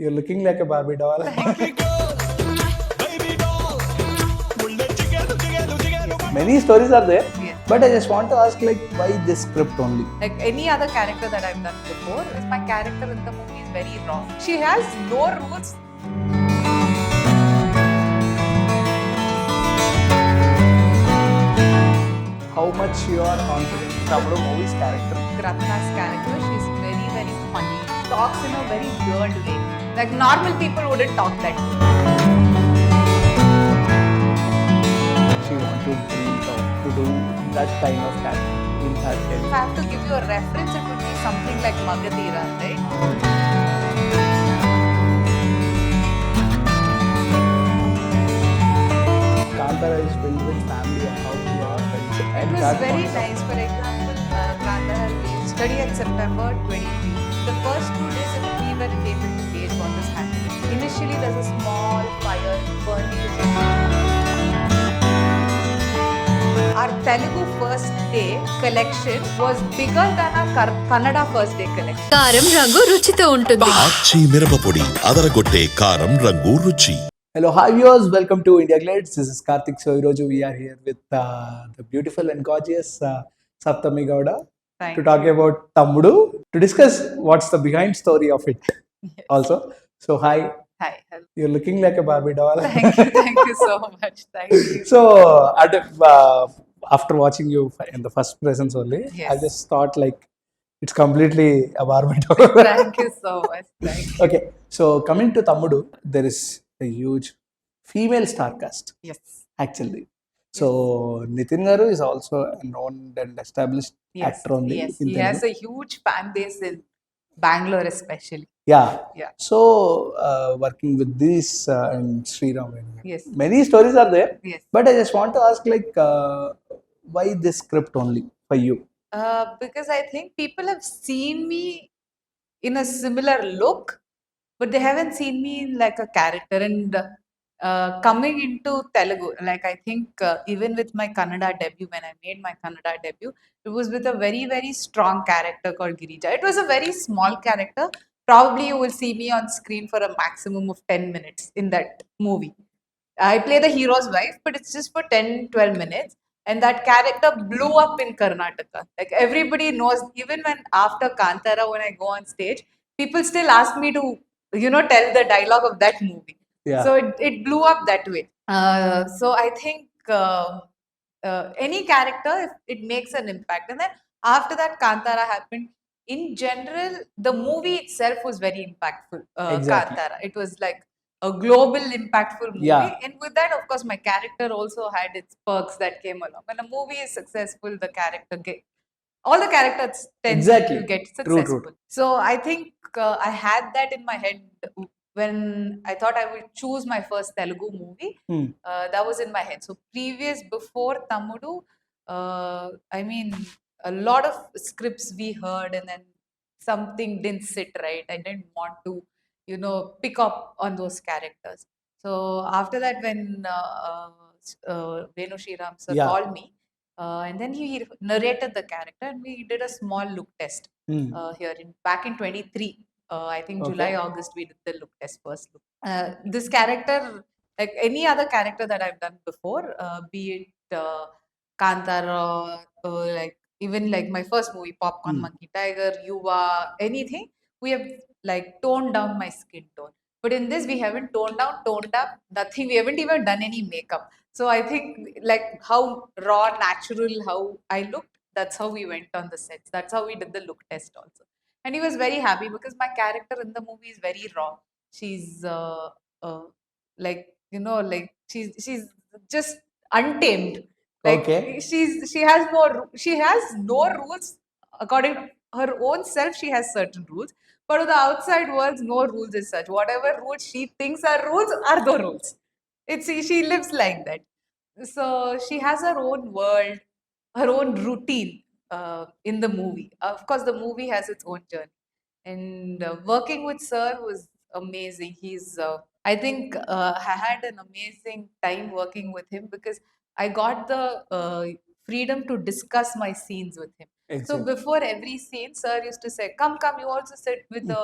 You're looking like a Barbie doll. Many stories are there, Yes. but I just want to ask, like, why this script only? Like any other character that I've done before, is my character in the movie is very raw. She has no rules. How much you are confident in Tamil movie's character? Ratna's character, she's very, very funny. Talks in a very weird way. Like normal people wouldn't talk that way. She want to dream of to do that kind of character in her If career. I have to give you a reference, it would be something like Magadira, right? Kantara is filled with family and how you are friends. It And was that very concept- nice. For example, Kantara, we studied in September 23. The first 2 days, we were able to gauge what was happening. Initially, there's a small fire burning. Our Telugu first day collection was bigger than our Kannada first day collection. కారం రంగు రుచితో ఉంటుంది. ఆచి మిరపపొడి అదరగొట్టే కారం రంగు రుచి. Hello, hi viewers, welcome to Indiaglitz. This is Karthik. So, Iroju, we are here with the beautiful and gorgeous Sapthami Gowda Thank to talk about Thammudu, to discuss what's the behind story of it Yes. also. So, hi, Hi. Hello. you're looking like a Barbie doll. Thank you so much. Thank you. So, after watching you in the first presence only, I Yes. just thought like it's completely a Barbie doll. Thank you so much. Thank you. Okay, so coming to Thammudu, there is a huge female star cast Yes. actually. So Nitin Garu is also a known and established Yes. actor only. Yes. in He Telugu. has a huge fan base in Bangalore, especially. Yeah. Yeah. So working with this and Sriram. Yes. Many stories are there, Yes. but I just want to ask like why this script only for you? Because I think people have seen me in a similar look, but they haven't seen me in like a character. And coming into Telugu, like I think even with my Kannada debut, when I made my Kannada debut, it was with a very, very strong character called Girija. It was a very small character. Probably you will see me on screen for a maximum of 10 minutes in that movie. I play the hero's wife, but it's just for 10, 12 minutes. And that character blew up in Karnataka. Like everybody knows, even when after Kantara, when I go on stage, people still ask me to, tell the dialogue of that movie. Yeah. So it blew up that way. So I think any character, if it makes an impact. And then after that, Kantara happened. In general, the movie itself was very impactful. Exactly. Kantara. It was like a global impactful movie. Yeah. And with that, of course, my character also had its perks that came along. When a movie is successful, the character all the characters tend Exactly. to get True, successful. true. So I think I had that in my head when I thought I would choose my first Telugu movie. That was in my head. So before Thammudu, I mean, a lot of scripts we heard, and then something didn't sit right. I didn't want to, pick up on those characters. So after that, when Venu Shriram sir Yeah. called me, and then he narrated the character, and we did a small look test here back in 23. I think Okay. July, August, we did the look test, first look. This character, like any other character that I've done before, be it Kantara, like even like my first movie, Popcorn Monkey Tiger, Yuva, anything, we have like toned down my skin tone. But in this, we haven't toned down, toned up, nothing. We haven't even done any makeup. So I think like how raw, natural, how I looked, that's how we went on the sets. That's how we did the look test also. And he was very happy because my character in the movie is very raw. She's like like she's just untamed. Like Okay. she has no rules. According to her own self, she has certain rules. But to the outside world, no rules as such. Whatever rules she thinks are the rules. She lives like that. So she has her own world, her own routine in the movie. Of course, the movie has its own journey. And working with Sir was amazing. I think I had an amazing time working with him because I got the freedom to discuss my scenes with him. So Exactly. before every scene, sir used to say, "Come, come, you also sit with the,"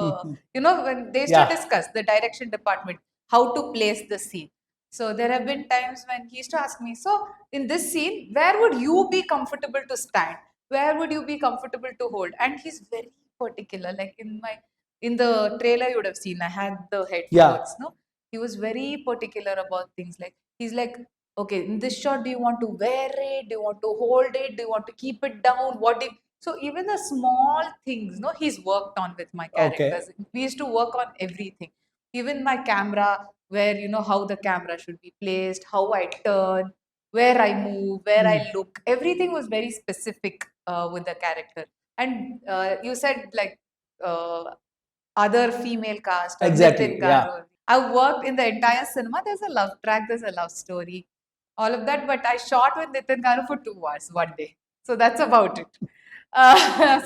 you know, when they used Yeah. to discuss the direction department how to place the scene. So there have been times when he used to ask me, "So in this scene, where would you be comfortable to stand? Where would you be comfortable to hold?" And he's very particular. Like in the trailer, you would have seen I had the Yeah. headphones. No, he was very particular about things like he's like, okay, in this shot, do you want to wear it? Do you want to hold it? Do you want to keep it down? What do you... So even the small things, no, he's worked on with my Okay. characters. We used to work on everything. Even my camera, where you know how the camera should be placed, how I turn, where I move, where I look. Everything was very specific with the character. And you said like other female cast or Exactly, Nitin yeah. Garu. I worked in the entire cinema. There's a love track, there's a love story, all of that. But I shot with Nitin Garu for 2 hours one day. So that's about it.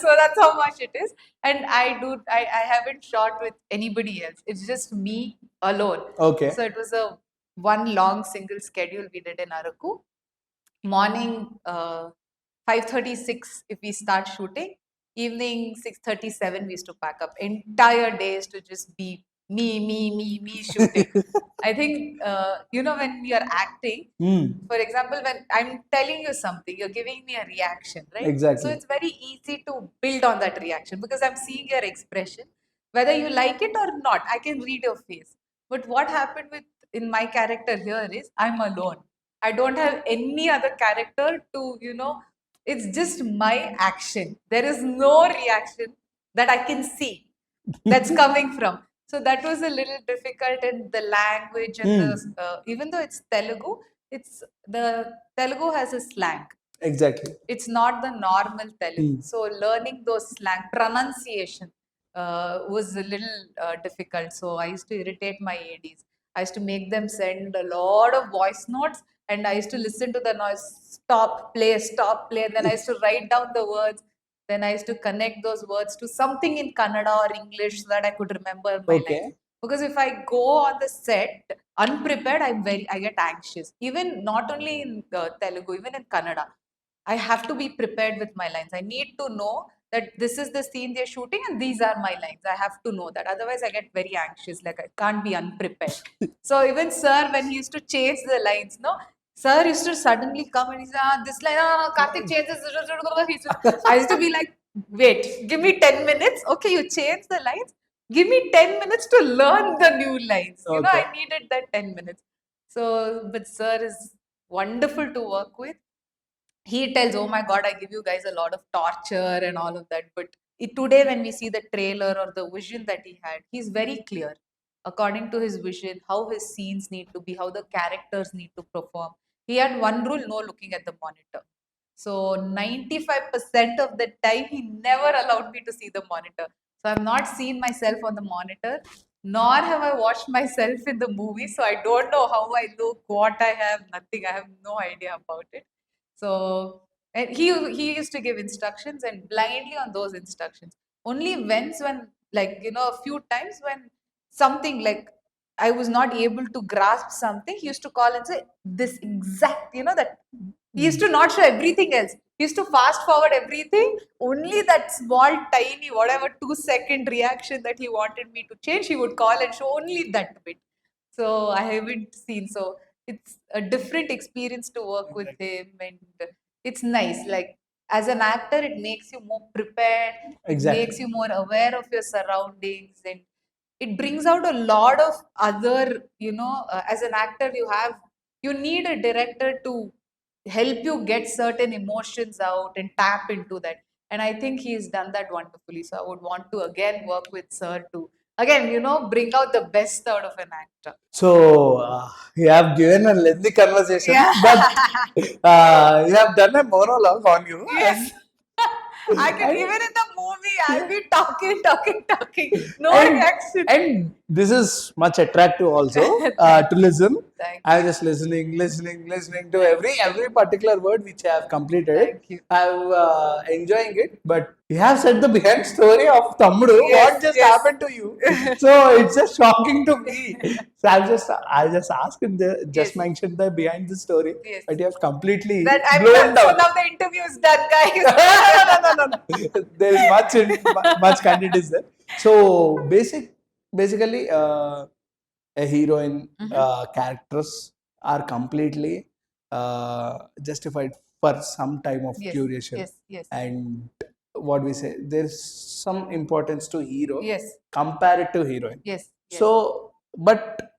So that's how much it is. And I haven't shot with anybody else. It's just me alone. Okay. So it was a one long single schedule we did in Araku. Morning 5:36 if we start shooting, evening 6:37 we used to pack up. Entire days to just be me shooting. I think you know when we are acting, for example, when I'm telling you something, you're giving me a reaction, right? So Exactly. it's very easy to build on that reaction because I'm seeing your expression, whether you like it or not. I can read your face. But what happened with in my character here is I'm alone. I don't have any other character to, you know, it's just my action. There is no reaction that I can see that's coming from. So that was a little difficult, and the language and the even though it's Telugu, it's the Telugu has a slang. Exactly. It's not the normal Telugu. So learning those slang pronunciation was a little difficult. So I used to irritate my ADs. I used to make them send a lot of voice notes, and I used to listen to the noise, stop, play. Then I used to write down the words. Then I used to connect those words to something in Kannada or English so that I could remember my Okay. lines. Because if I go on the set unprepared, I get anxious. Even not only in Telugu, even in Kannada, I have to be prepared with my lines. I need to know that this is the scene they're shooting and these are my lines. I have to know that. Otherwise, I get very anxious. Like I can't be unprepared. So even sir, when he used to change the lines, no, sir used to suddenly come and he said, this line, Karthik changes. I used to be like, wait, give me 10 minutes. Okay, you change the lines. Give me 10 minutes to learn the new lines. You know, Okay. I needed that 10 minutes. So, but sir is wonderful to work with. He tells, "Oh my God, I give you guys a lot of torture and all of that." But today, when we see the trailer or the vision that he had, he's very clear according to his vision how his scenes need to be, how the characters need to perform. He had one rule: no looking at the monitor. So 95% of the time, he never allowed me to see the monitor. So I've not seen myself on the monitor, nor have I watched myself in the movie. So I don't know how I look, what I have, nothing. I have no idea about it. So and he used to give instructions and blindly on those instructions. Only when like you know a few times when something like I was not able to grasp something, he used to call and say this exact, you know, that he used to not show everything else. He used to fast forward everything. Only that small, tiny, whatever 2 second reaction that he wanted me to change, he would call and show only that bit. So I haven't seen. So it's a different experience to work with him, and it's nice. Like as an actor, it makes you more prepared. It Exactly. makes you more aware of your surroundings, and it brings out a lot of other. You know, as an actor, you need a director to help you get certain emotions out and tap into that. And I think he's done that wonderfully. So I would want to again work with Sir to again, you know, bring out the best out of an actor. So you have given a lengthy conversation, Yeah. but you have done a monologue on you. Yes. I can And even in the movie, I'll be talking. No and, reaction. and this is much attractive also to listen. Thank I'm just listening to every particular word which I have completed. Thank you. I'm enjoying it, but you have said the behind story of Thammudu. Yes, What just yes. happened to you? So it's just shocking to me. So I just asked him just Yes. mentioned the behind the story, Yes. but you have completely That I'm blown done. So down. now the interview is done, guys. No. There is much content is there. So basically, a heroine characters are completely justified for some time of Yes, duration, yes. and what we say, there's some importance to hero Yes. compared to heroine. Yes. So, but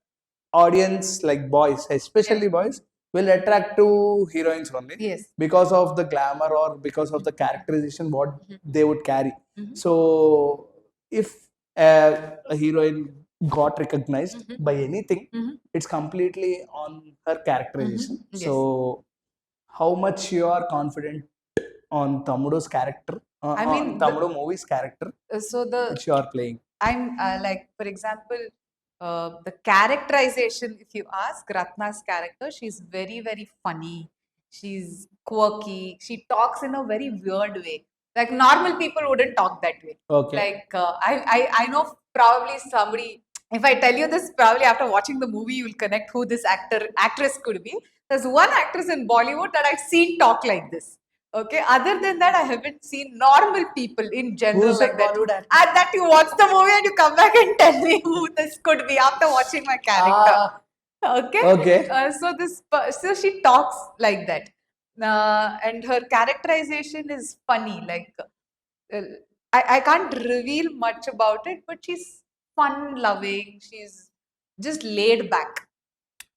audience like boys, especially boys, will attract to heroines only Yes. because of the glamour or because of the characterization what they would carry. So, if a heroine got recognized by anything, it's completely on her characterization. Yes. So, how much you are confident on Thammudu's character, I on mean, Thammudu movie's character, so which you are playing? I'm like, for example, the characterization, if you ask Ratna's character, she's very, very funny. She's quirky. She talks in a very weird way. Like normal people wouldn't talk that way. Okay. Like I know probably somebody. If I tell you this, probably after watching the movie, you will connect who this actress could be. There's one actress in Bollywood that I've seen talk like this. Okay. Other than that, I haven't seen normal people in general Who's like that that. Bollywood actor? And that you watch the movie and you come back and tell me who this could be after watching my character. Okay. Okay. So she talks like that, and her characterization is funny. Like I can't reveal much about it, but she's fun loving. She's just laid back.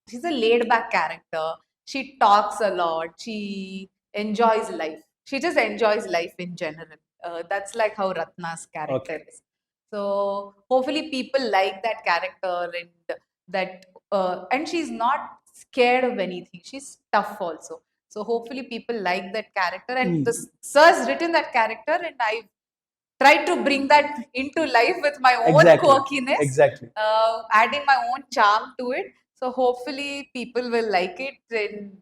She's a laid back character. She talks a lot. She enjoys life. She just enjoys life in general. That's like how Ratna's character is. So hopefully people like that character and that and she's not scared of anything. She's tough also. So hopefully people like that character and the sir's written that character and I've tried to bring that into life with my own quirkiness, Exactly. adding my own charm to it. So hopefully people will like it and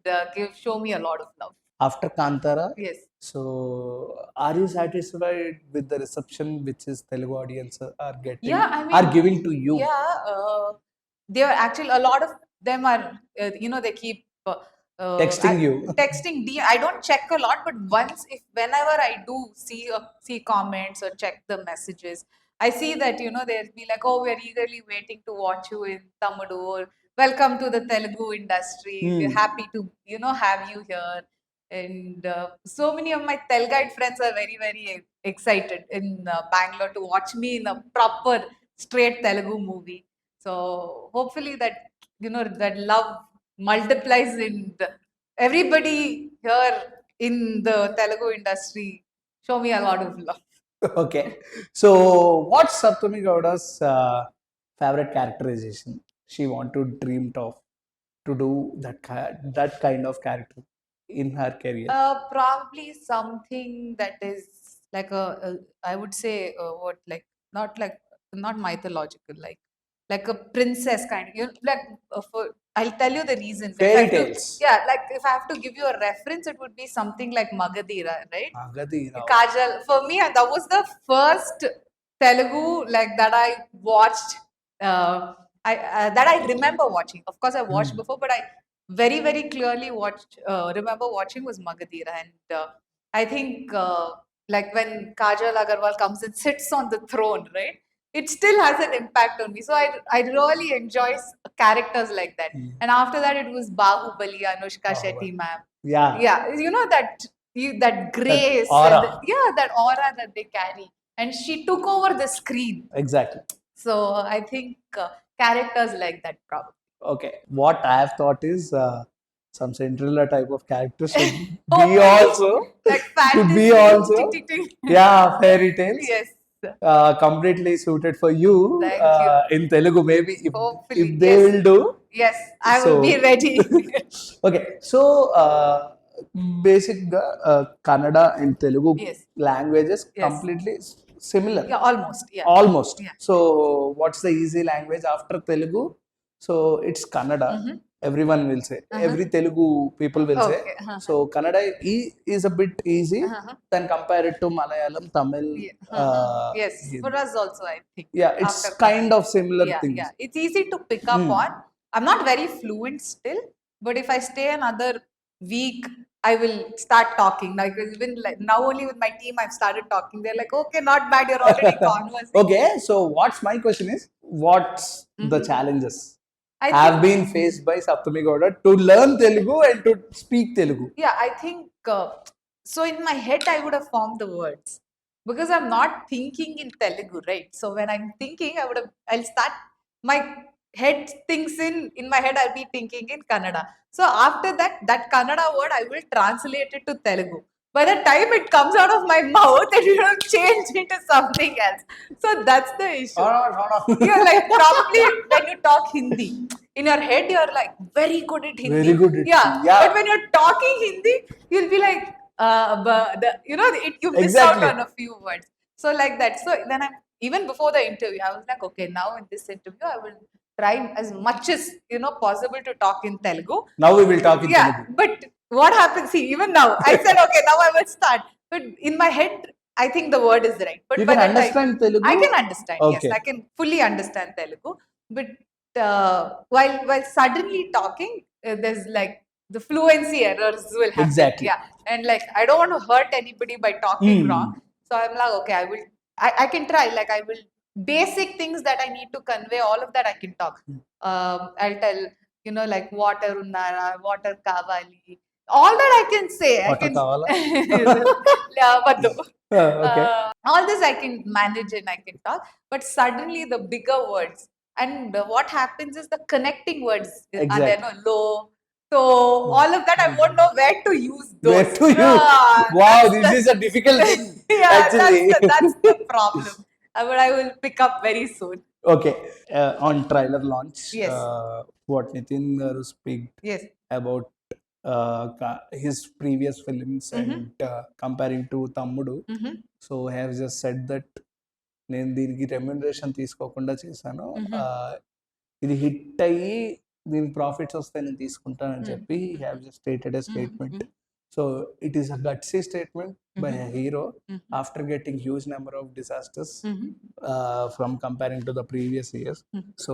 show me a lot of love. After Kantara, Yes. so are you satisfied with the reception which is Telugu audience are getting, Yeah, I mean, are giving to you? Yeah, they are actually a lot of them are they keep Texting you. texting. I don't check a lot, but whenever I do see comments or check the messages, I see that they'll be like, oh, we're eagerly waiting to watch you in Thammudu, or welcome to the Telugu industry. We're happy to have you here. And so many of my Telguide friends are very, very excited in Bangalore to watch me in a proper straight Telugu movie. So hopefully that love multiplies in everybody here in the Telugu industry. Show me a lot of love. Okay. So what's Sapthami Gowda's favorite characterization? She want to dreamed of to do that kind of character in her career. Probably something that is like I would say what not like not mythological, like a princess kind of. I'll tell you the reason. Fairy tales. Yeah, like if I have to give you a reference, it would be something like Magadira, right? Magadira. Kajal. For me, that was the first Telugu like that I watched. That I remember watching. Of course, I watched before, but I very very clearly remember watching was Magadira, and I think like when Kajal Agarwal comes and sits on the throne, right? It still has an impact on me. So I really enjoy characters like that. And after that, it was Bahubali, Anushka Shetty ma'am. Yeah, that grace, aura. that aura that they carry, and she took over the screen. Exactly. So I think characters like that probably. Okay. What I have thought is some Cinderella type of character should be Oh, also like should be fantasy, also tick, tick, tick. yeah, fairy tales. Yes. Completely suited for you Thank you. in Telugu maybe Hopefully, if they yes. will do. Yes, I will be ready. Okay, so basic Kannada and Telugu Yes. languages Yes. completely similar. Yeah, almost. Yeah. Almost. Yeah. So what's the easy language after Telugu? So it's Kannada. Everyone will say. Every Telugu people will say. Okay. So Kannada is a bit easy Uh-huh. than compare it to Malayalam, Tamil. Yeah. Yes, Hindi. for us also, I think. Yeah, it's After kind of similar yeah, things. yeah. It's easy to pick up on. I'm not very fluent still, but if I stay another week, I will start talking. Like even like now, only with my team, I've started talking. They're like, okay, not bad. You're already conversing. Okay, so what's my question is, what's the challenges I have think- been faced by Sapthami Gowda to learn Telugu and to speak Telugu? Yeah, I think so. In my head, I would have formed the words because I'm not thinking in Telugu, right? So when I'm thinking, I'll start my head thinks in my head. I'll be thinking in Kannada. So after that, that Kannada word, I will translate it to Telugu. By the time it comes out of my mouth, it will change into something else. So that's the issue. You're like probably when you talk Hindi, in your head you're like very good at Hindi. Very good at yeah. yeah. But when you're talking Hindi, you'll be like, you miss Exactly. out on a few words. So like that. So then even before the interview, I was like, okay, now in this interview, I will try as much as possible to talk in Telugu. Now we will talk in Yeah, Telugu. but what happens? See, even now, I said, okay, now I will start. But in my head, I think the word is right. But You by can the understand time, Telugu? I can understand. Okay. Yes, I can fully understand Telugu. But while suddenly talking, there's like the fluency errors will happen. Exactly. Yeah, and like I don't want to hurt anybody by talking wrong. So I'm like, okay, I can try. Like I will basic things that I need to convey. All of that I can talk. I'll tell like water unnara, water kavali. All that I can say. Water I can. kavala? Vaddu. Okay. All this I can manage and I can talk. But suddenly the bigger words and what happens is the connecting words are there. No low. So all of that I won't know where to use those. Where to use? Wow, this is a difficult thing. Yeah, Actually. that's the problem. But I will pick up very soon. Okay. On trailer launch, Yes. what Nitin garu speak Yes. about his previous films and comparing to Thammudu. So I have just said that నేను దీనికి remuneration తీసుకోకుండా చేశాను, ఇది hit అయ్యి దీనికి profits వస్తే నేను తీసుకుంటానని చెప్పి have just stated a statement. So it is a gutsy statement by a hero after getting huge number of disasters from comparing to the previous years. So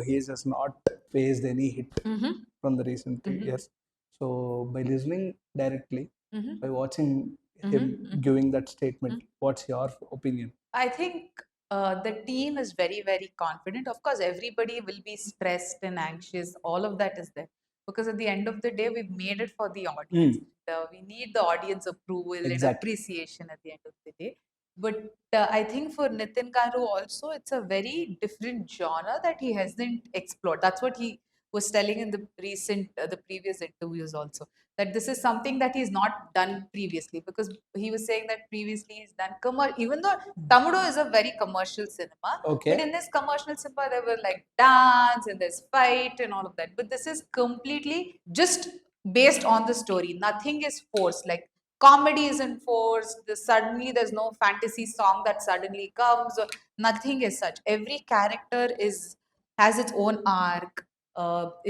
he has not faced any hit from the recent years. So by listening directly, by watching him giving that statement, what's your opinion? I think the team is very, very confident. Of course, everybody will be stressed and anxious. All of that is there. Because at the end of the day, we've made it for the audience. We need the audience approval and Exactly. appreciation at the end of the day. But I think for Nitin Garu also, it's a very different genre that he hasn't explored. That's what he was telling in the previous interviews also. That this is something that he's not done previously, because he was saying that previously he's done even though Thammudu is a very commercial cinema, Okay. but in this commercial cinema there were like dance and there's fight and all of that, but this is completely just based on the story. Nothing is forced, like comedy isn't forced. Suddenly there's no fantasy song that suddenly comes, or nothing is such. Every character has its own arc.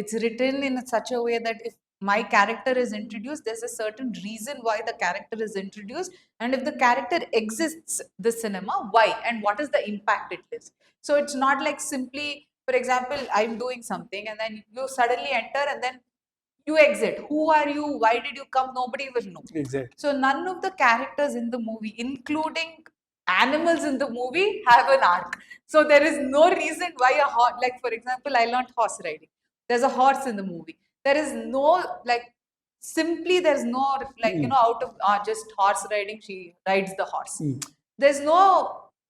It's written in such a way that if my character is introduced, there's a certain reason why the character is introduced, and if the character exists the cinema, why and what is the impact it is. So it's not like simply, for example, I'm doing something and then you suddenly enter and then you exit. Who are you? Why did you come? Nobody will know. Exactly. So none of the characters in the movie, including animals in the movie, have an arc. So there is no reason why a horse, like for example, I learned horse riding. There's a horse in the movie. There is no like simply there's no like out of just horse riding, she rides the horse. There's no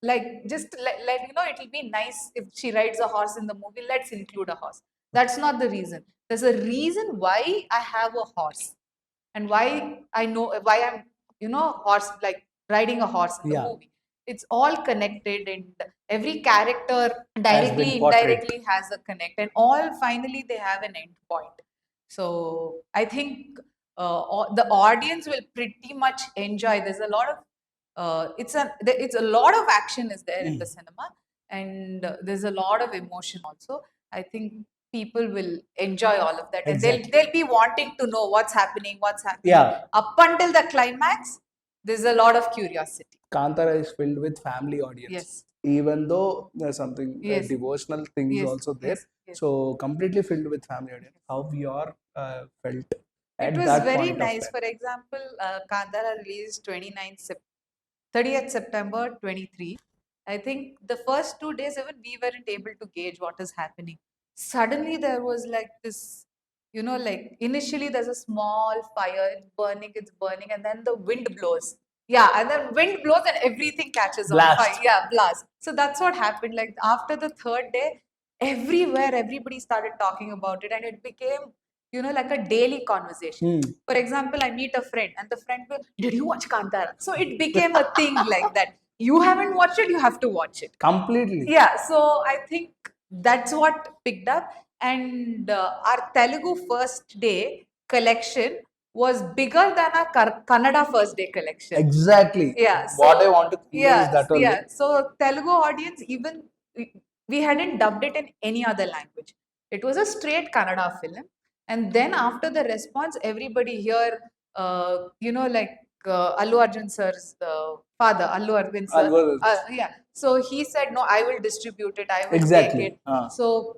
like just like it'll be nice if she rides a horse in the movie, let's include a horse. That's not the reason. There's a reason why I have a horse and why I know why I'm horse, like riding a horse in the Yeah. movie. It's all connected, and every character been directly portrayed. indirectly has a connect, and all finally they have an end point. So I think the audience will pretty much enjoy. There's a lot of it's a lot of action is there in the cinema, and there's a lot of emotion also. I think people will enjoy all of that, and they'll be wanting to know what's happening. Yeah. Up until the climax, there's a lot of curiosity. Kantara is filled with family audience. Yes. Even though there's something Yes. devotional things Yes, also there. yes, yes. So completely filled with family audience. How your felt at It was that very point nice. of time? For example, Kantara released 30th September 23. I think the first 2 days, even we weren't able to gauge what is happening. Suddenly, there was like this, like initially there's a small fire, it's burning, and then the wind blows. Yeah, and then wind blows and everything catches on Blast. fire. Yeah, blast. So that's what happened. Like after the third day, everywhere, everybody started talking about it, and it became, like a daily conversation. For example, I meet a friend, and the friend will, did you watch Kantara? So it became a thing like that. You haven't watched it, you have to watch it. Completely. Yeah, so I think that's what picked up. And our Telugu first day collection was bigger than our Kannada first day collection. Exactly. Yeah. What I want to convey is Yeah, that only. yeah. So Telugu audience, even we hadn't dubbed it in any other language. It was a straight Kannada film. And then after the response, everybody here, like Allu Arjun sir's father, Allu Arvind sir. Allu Arvind. Yeah. So he said, no, I will distribute it. I will Exactly. take it. So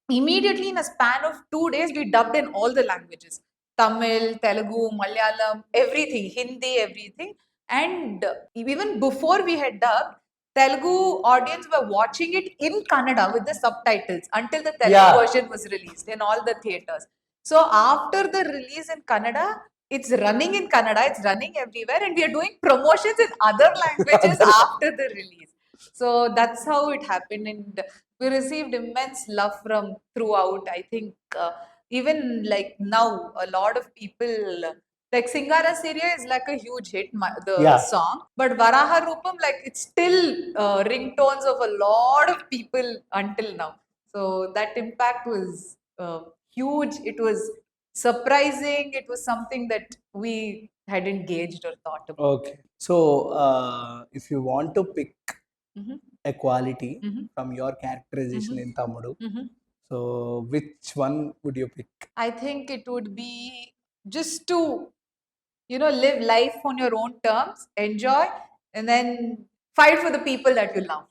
immediately in a span of 2 days, we dubbed in all the languages. Tamil, Telugu, Malayalam, everything, Hindi, everything. And even before we had dubbed, Telugu audience were watching it in Kannada with the subtitles until the Telugu version was released in all the theaters. So after the release in Kannada, it's running in Kannada, it's running everywhere, and we are doing promotions in other languages after the release. So that's how it happened, and we received immense love from throughout. I think even like now, a lot of people. Like Singara Siriya is like a huge hit, the song. But Varaha Rupam, like it's still ringtones of a lot of people until now. So that impact was huge. It was surprising. It was something that we hadn't gauged or thought about. Okay. So if you want to pick a quality from your characterization in Thammudu, so which one would you pick? I think it would be just to live life on your own terms, enjoy, and then fight for the people that you love.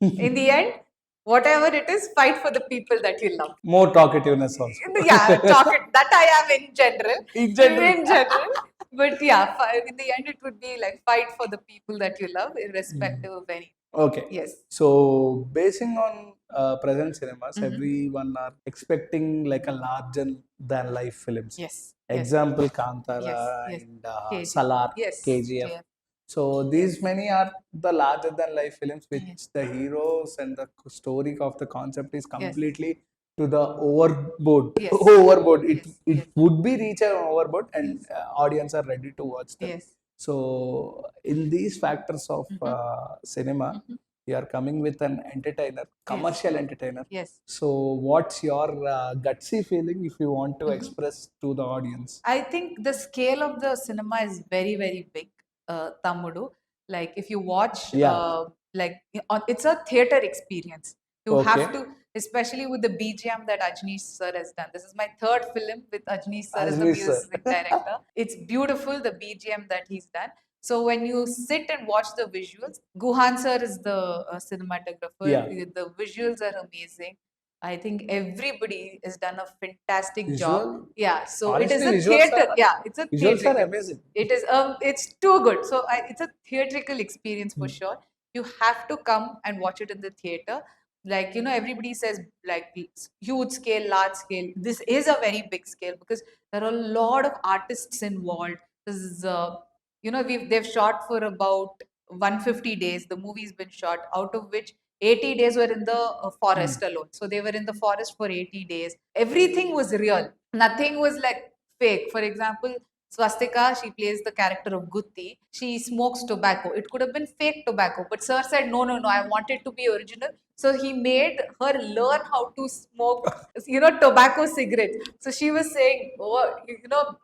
In the end, whatever it is, fight for the people that you love. More talkativeness also. Yeah, that I am in general. In general. In general. But yeah, in the end, it would be like fight for the people that you love, irrespective of any. Okay. Yes. So, basing on present cinemas, everyone are expecting like a larger than life films. Yes. Example, Kantara and Salar, KGF. So these many are the larger than life films, which the heroes and the story of the concept is completely to the overboard. Overboard. It would be reach an overboard, and audience are ready to watch them. So in these factors of cinema, you are coming with an entertainer, commercial entertainer. Yes. So what's your gutsy feeling if you want to express to the audience? I think the scale of the cinema is very, very big, Thammudu. Like if you watch, it's a theater experience. You have to, especially with the BGM that Ajnish sir has done. This is my third film with Ajnish sir as the music director. It's beautiful, the BGM that he's done. So when you sit and watch the visuals, Guhan sir is the cinematographer. The visuals are amazing. I think everybody has done a fantastic job. Yeah, so honestly, it is a theater. It's a visuals are amazing. It is it's too good. So it's a theatrical experience for sure. You have to come and watch it in the theater. Like everybody says like huge scale, large scale. This is a very big scale because there are a lot of artists involved. This is they've shot for about 150 days. The movie's been shot, out of which 80 days were in the forest alone. So they were in the forest for 80 days. Everything was real. Nothing was like fake. For example, Swastika, she plays the character of Gutti. She smokes tobacco. It could have been fake tobacco, but sir said, no, I want it to be original. So he made her learn how to smoke, tobacco cigarettes. So she was saying,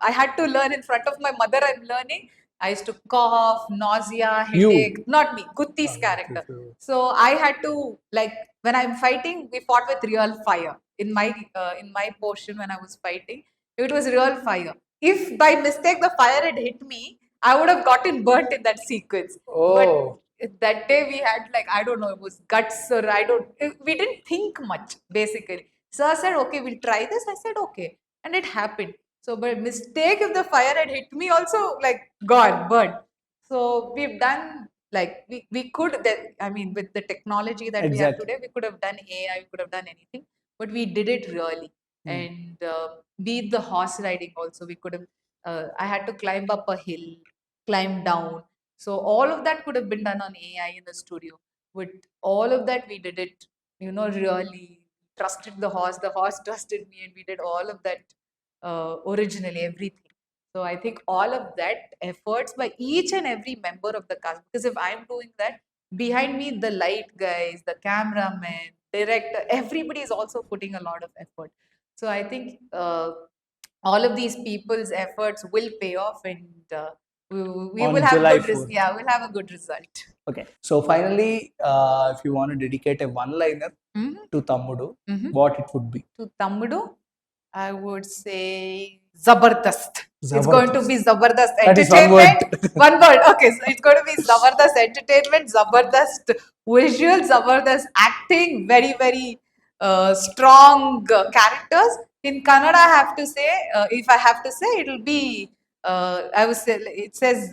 I had to learn in front of my mother, I'm learning. I used to cough, nausea, You. headache. Not me, Gutti's character. So I had to, like, when I'm fighting, we fought with real fire. In my portion when I was fighting, it was real fire. If by mistake the fire had hit me, I would have gotten burnt in that sequence. Oh. But that day we had, like, I don't know, it was guts, or we didn't think much basically. Sir said, okay, we'll try this. I said, okay, and it happened. So by mistake, if the fire had hit me also, like, God, burnt. So we've done, like, we could, I mean, with the technology that we have Exactly. today, we could have done AI, we could have done anything, but we did it really. And be it the horse riding also, we could have, I had to climb up a hill, climb down. So all of that could have been done on AI in the studio. With all of that, we did it, really trusted the horse trusted me, and we did all of that originally, everything. So I think all of that efforts by each and every member of the cast, because if I'm doing that, behind me, the light guys, the cameraman, director, everybody is also putting a lot of effort. So I think all of these people's efforts will pay off, and we On will have July good 4th. yeah, we'll have a good result. Okay. So finally, if you want to dedicate a one-liner to Thammudu, what it would be? To Thammudu, I would say Zabardast. It's going to be Zabardast That is one entertainment. word. One word. Okay, so it's going to be Zabardast entertainment, Zabardast visual, Zabardast acting, very, very strong characters. In Kannada, I have to say, if I have to say, it'll be, I would say, it says,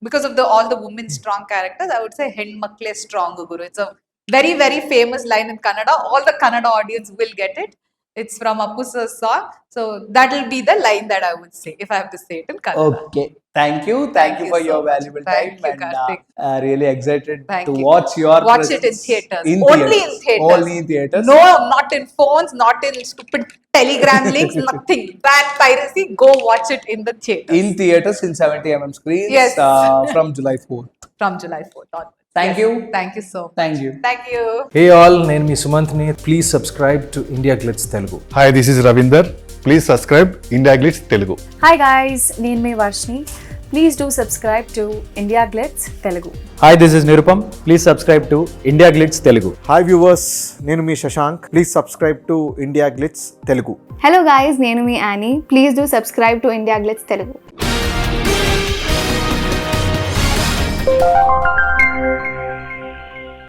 because of all the women strong characters, I would say, Henmakle strong guru. It's a very, very famous line in Kannada. All the Kannada audience will get it. It's from Appu's song. So that will be the line that I would say if I have to say it in Kannada. Okay. Thank you. Thank you for so your much. valuable Thank time. you, And Karthik. really excited Thank to you. watch your Watch it in presence theaters. in Only in theaters. Only in theaters. No, not in phones, not in stupid Telegram links, nothing. Ban piracy. Go watch it in the theaters. In theaters in 70 screens. Yes. From July 4th. From July 4th onwards. Thank Yes. you. Thank you so much. Thank you. Thank you. Hey all, నేను మీ సుమంత్ని. Please subscribe to Indiaglitz Telugu. Hi, this is Ravinder. Please subscribe Indiaglitz Telugu. Hi guys, నేను మీ Varshini. Please do subscribe to Indiaglitz Telugu. Hi, this is Nirupam. Please subscribe to Indiaglitz Telugu. Hi viewers, నేను మీ Shashank. Please subscribe to Indiaglitz Telugu. Hello guys, నేను మీ Annie. Please do subscribe to Indiaglitz Telugu.